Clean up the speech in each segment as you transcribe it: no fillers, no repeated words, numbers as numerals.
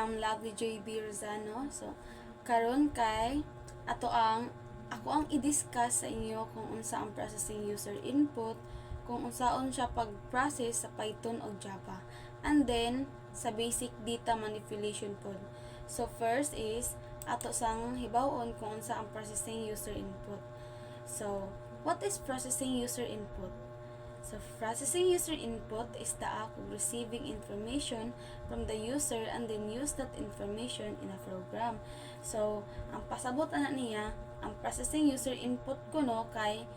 from Lovely JB Rosano. So karon kay ako ang i-discuss sa inyo kung unsa ang processing user input, kung unsaon siya pag-process sa Python o Java, and then sa basic data manipulation pod. So first is ato sang hibawon kung unsa ang processing user input. So what is processing user input? So, processing user input is the act of receiving information from the user and then use that information in a program. So, ang pasabot ana niya, ang processing user input kuno kay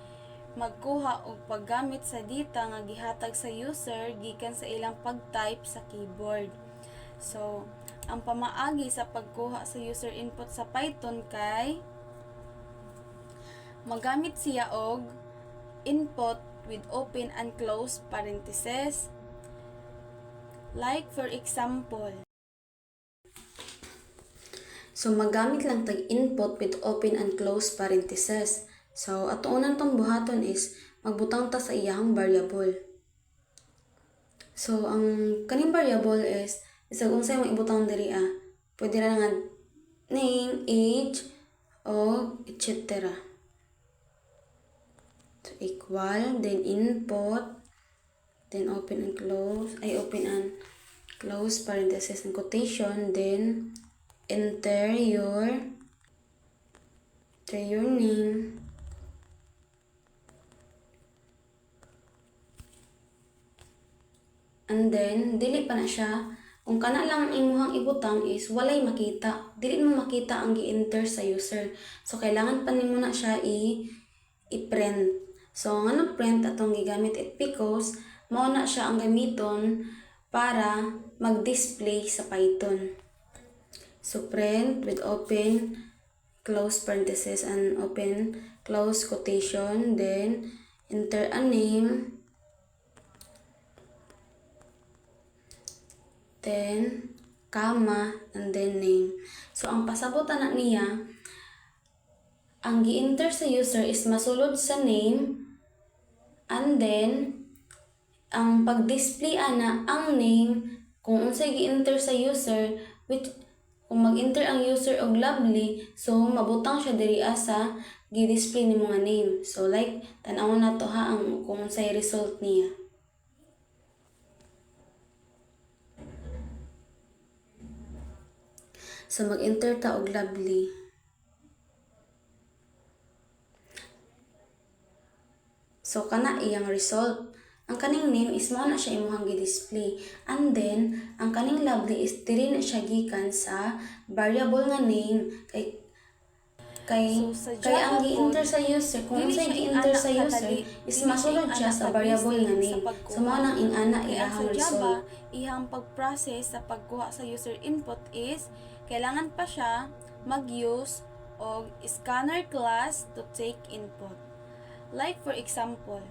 magkuha og paggamit sa data nga gihatag sa user gikan sa ilang pag-type sa keyboard. So, ang pamaagi sa pagkuha sa user input sa Python kay magamit siya og input with open and close parentheses. Like for example, so magamit lang tag input with open and close parentheses. So ato unan tong buhaton is magbutang ta sa iyang variable. So ang kaning variable is unsay mo ibutang diri pwede ra nga name, age, o etc. So, equal, then input, then open and close parentheses and quotation, then enter your name, and then dili pa na siya. Kung kana lang imuhang ibutang is walay makita, dili mo makita ang gi-enter sa user. So kailangan pa nimo na siya i-print. So, ang print atong gigamit it because mao na siya ang gamiton para mag-display sa Python. So, print with open, close parenthesis and open, close quotation, then enter a name, then comma, and then name. So, ang pasabutan na niya, ang gi-enter sa user is masulod sa name, and then ang pag-display ana ang name kung unsay gi-enter sa user, which kung mag-enter ang user og Lovely, so mabutang siya diri sa gi-display nimo nga name. So like tan-awon nato ang kung unsay result niya. So mag-enter ta og Lovely. So, kana iyang result. Ang kaning name is mo na siya imuhang gi-display. And then, ang kaning Lovely is diri na siya gikan sa variable nga name kay ang gi-enter sa user, kung unsay gi-enter sa user is masulod siya sa variable nga name. So, mo nang ingana iyang result. Ihang pag-process sa pagkuha sa user input is kailangan pa siya mag-use og scanner class to take input. Like for example,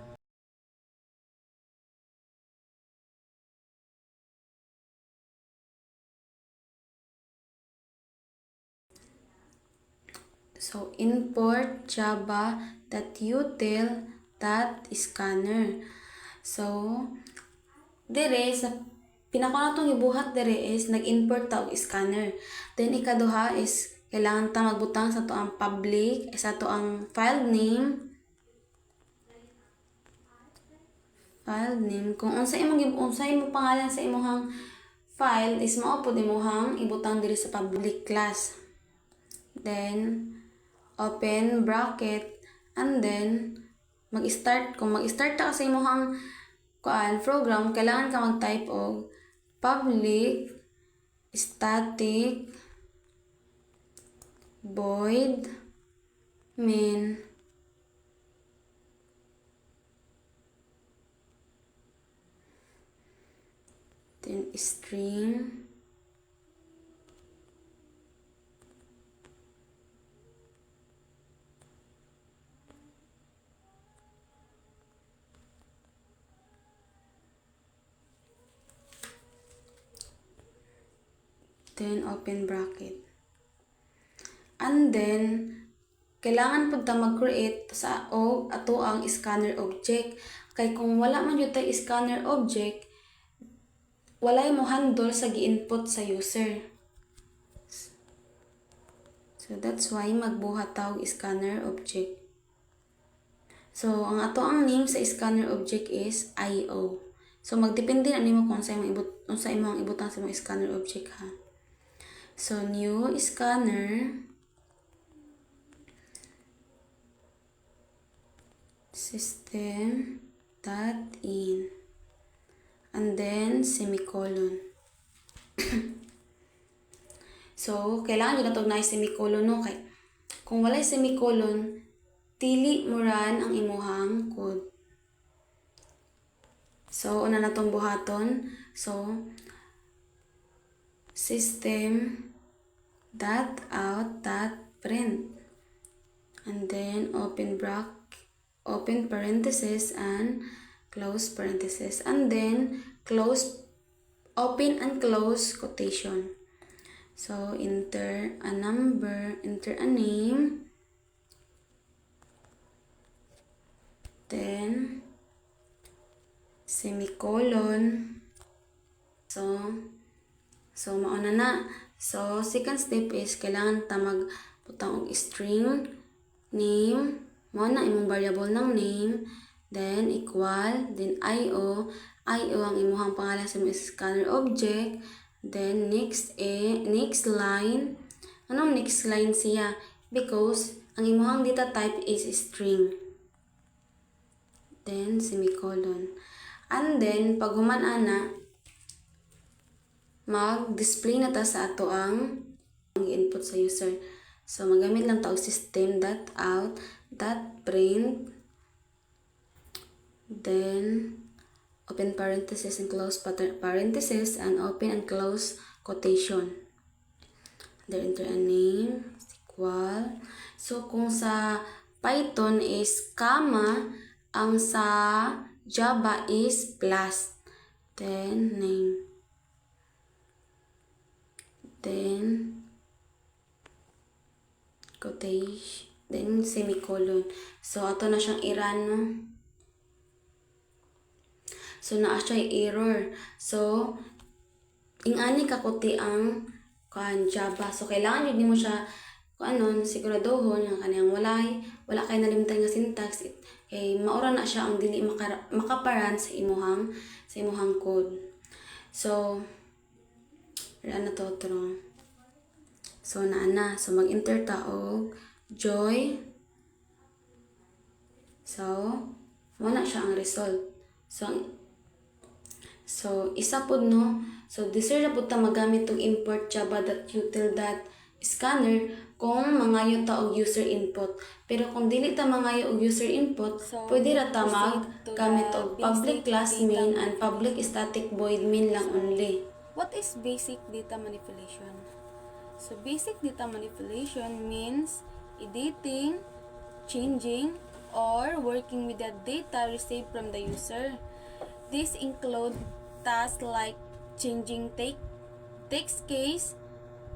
so import java.util.scanner. So dire sa pinaka natong ibuhat dire is nag-import ta og scanner. Then ikaduha is kailangan ta magbutang sa to ang public, sa to ang file name, kung unsay mo pangalan sa imong file is mao pud imong ibutang diri sa public class. Then open bracket, and then kung mag-start ta sa imong program, kailangan ka mag-type og public static void main then string then open bracket. And then kailangan pud ta mag-create sa ato ang scanner object. Kay kung wala man jud tay scanner object, walay mo handle sa gi-input sa user. So that's why magbuhat tawag scanner object. So ang ato ang name sa scanner object is IO. So magdepende na nimo kung sa imong ibutang sa imong scanner object ha. So new scanner system dot in and then semicolon. So kailangan yun na semicolon no kay kung walay semicolon dili mo ran ang imuhang code. So una na tong buhaton. So system dot out dot print and then open parenthesis and close parenthesis and then open and close quotation. So enter a number, enter a name, then semicolon. So mauna na. So second step is kailangan ta magbutang og string name, mo na imong variable ng name, then equal, then io ang imong pangalan sa scanner object, then next line. Anong next line siya? Because ang imong data type is string. Then semicolon. And then pag human ana mag-display na ta sa ato ang input sa user. So magamit lang ta og system.out.print then open parenthesis and close parenthesis and open and close quotation. Then enter a name equal. So kung sa Python is comma, ang sa Java is plus. Then name. Then quotation, then semicolon. So ato na siyang i-run no. So naa siya error. So ingani kakuti ang Java. So kailangan yun mo siya siguraduhon nga kaniyang wala kay nalimtan nga syntax kay maura na siya ang dili makaparan sa imuhang code. So na to true. So na. So mag-enter ta og joy. So wala siya ang result. So isa pod no. So deserve na pod ta magamit og import java.util.scanner kung mangayo ta og user input. Pero kung dili ta mangayo og user input, So, pwede ra ta proceed to gamit the og public basic class data main and public static void main lang only. What is basic data manipulation? So basic data manipulation means editing, changing, or working with the data received from the user. These include tasks like changing text case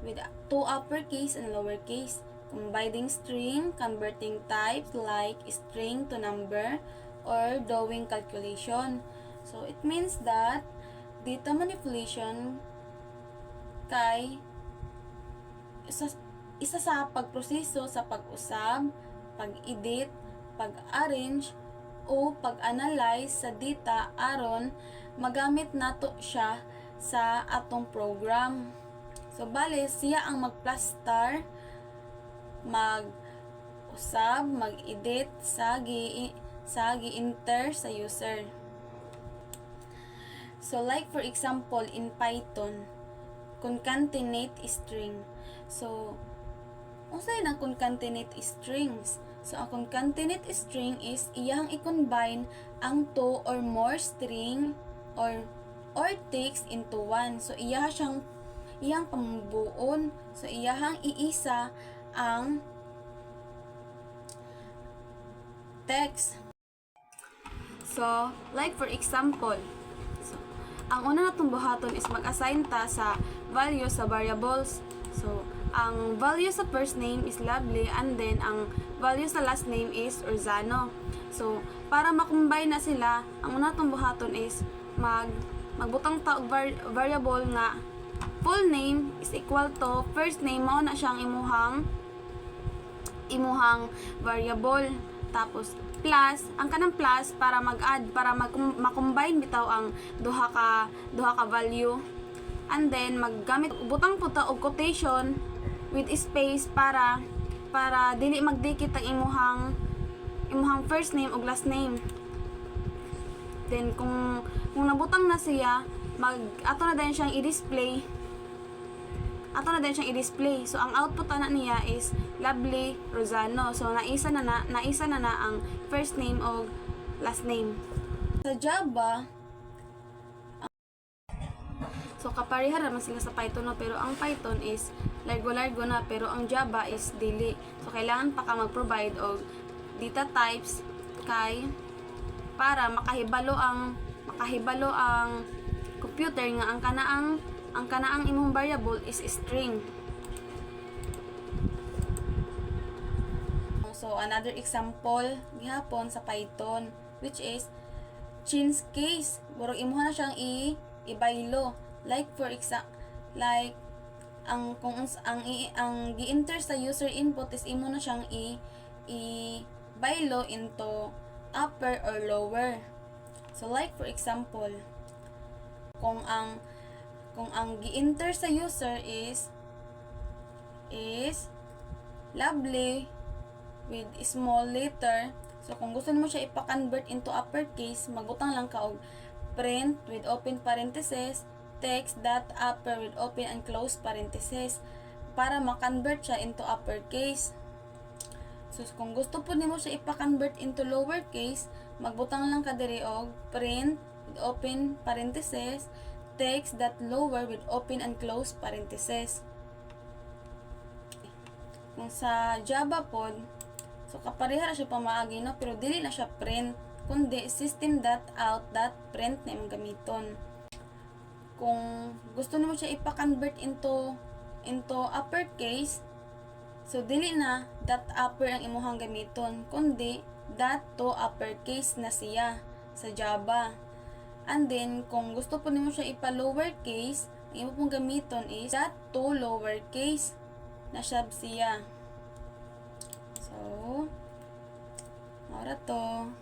with to uppercase and lowercase, combining string, converting types like string to number, or doing calculation. So it means that data manipulation kay isa sa pagproseso sa pag-usab, pag-edit, pag-arrange o pag-analyze sa data aron magamit nato siya sa atong program. So bale siya ang mag-plus-star, mag-usab, mag-edit sa gi-enter sa user. So like for example in Python, concatenate string. So unsay na concatenate strings? So ang concatenate string is iyang i-combine ang two or more string or text into one. So iyang pambuon. So iyang iisa ang text. So like for example, ang una natong buhaton is mag-assign ta sa value sa variables. So, ang value sa first name is Lovely and then ang value sa last name is Orzano. So, para makombine na sila, ang una natong buhaton is magbutang ta og variable nga full name is equal to first name mao na siyang imuhang imuhang variable. Tapos plus, ang kanang plus para mag-add, para mag-combine bitaw ang duha ka value. And then maggamit butang puta og quotation with space para dili magdikit ang imuhang first name ug last name. Then kung nabutang na siya, ato na din siyang i-display. So ang output ana niya is Lovely Rosano. So naisa na ang first name o last name. Sa Java, so kapareha naman sila sa Python, no? Pero ang Python is largo-largo na, pero ang Java is dili. So kailangan pa ka mag-provide og data types para makahibalo ang computer nga ang kanaang imong variable is string. So another example gihapon sa Python, which is change case. Burog imo na siyang ibaylo. Like for example, ang gi-enter sa user input is imo na siyang i-baylo into upper or lower. So like for example, kung ang gi-enter sa user is Lovely with small letter, so kung gusto mo siya ipa-convert into uppercase, magbutang lang ka og print with open parenthesis text dot upper with open and close parenthesis para ma-convert siya into uppercase. So kung gusto po nimo siya ipa-convert into lowercase, magbutang lang ka diri og print with open parenthesis text dot lower with open and close parenthesis. Kung sa Java pod, so kapareha ra siya pamaagi, no, pero dili na siya print kundi system.out.print na imong gamiton. Kung gusto nimo siya ipa-convert into uppercase, so dili na .upper ang imuhang gamiton kundi .to uppercase na siya sa Java. And then kung gusto po nimo siya ipa-lowercase, ang imo pong gamiton is .to lowercase na siya. So, mara to.